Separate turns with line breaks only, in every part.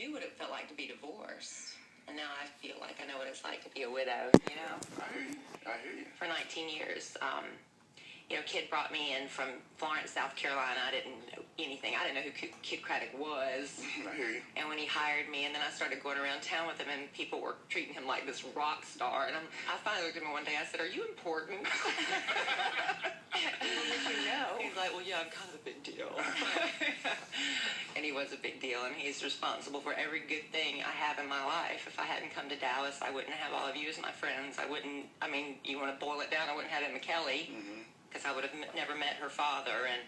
knew what it felt like to be divorced. And now I feel like I know what it's like to be a widow, you know?
I hear you.
For 19 years. Kidd brought me in from Florence, South Carolina. I didn't know anything. I didn't know who Kidd Kraddick was.
I hear you.
And when he hired me, and then I started going around town with him, and people were treating him like this rock star. And I finally looked at him one day. I said, "Are you important?" He's like, "Well, yeah, I'm kind of a big deal." And he was a big deal, and he's responsible for every good thing I have in my life. If I hadn't come to Dallas, I wouldn't have all of you as my friends. You want to boil it down, I wouldn't have Kellie. Because I would have never met her father. And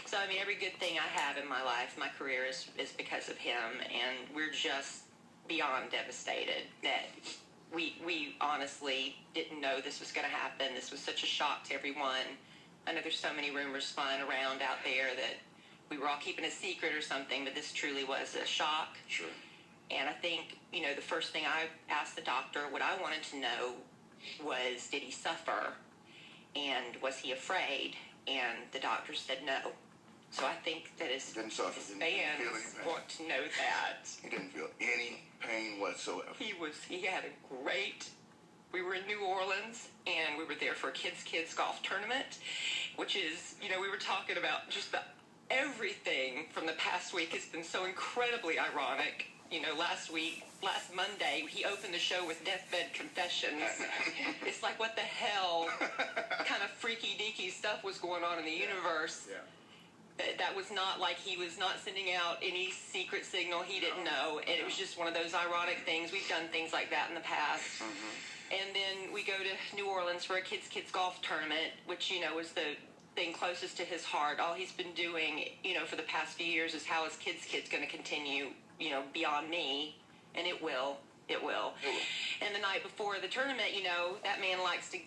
so, every good thing I have in my life, my career, is because of him. And we're just beyond devastated that we honestly didn't know this was going to happen. This was such a shock to everyone. I know there's so many rumors flying around out there that we were all keeping a secret or something, but this truly was a shock.
Sure.
And I think, the first thing I asked the doctor, what I wanted to know was, did he suffer? And was he afraid? And the doctor said no. So I think that his fans want to know that.
He didn't feel any pain whatsoever.
He had a great... We were in New Orleans, and we were there for a kids golf tournament, which is, we were talking about just everything from the past week has been so incredibly ironic. Last Monday, he opened the show with Deathbed Confessions. It's like, what the hell kind of freaky-deaky stuff was going on in the universe?
Yeah.
That was not like he was not sending out any secret signal he didn't know. And it was just one of those ironic things. We've done things like that in the past. And then we go to New Orleans for a kids golf tournament, which, was the thing closest to his heart. All he's been doing, for the past few years is how his kids going to continue, beyond me. And it will. And the night before the tournament, that man likes to,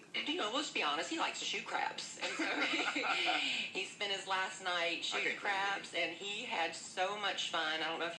let's be honest, he likes to shoot craps. And so he spent his last night shooting craps, and he had so much fun. I don't know if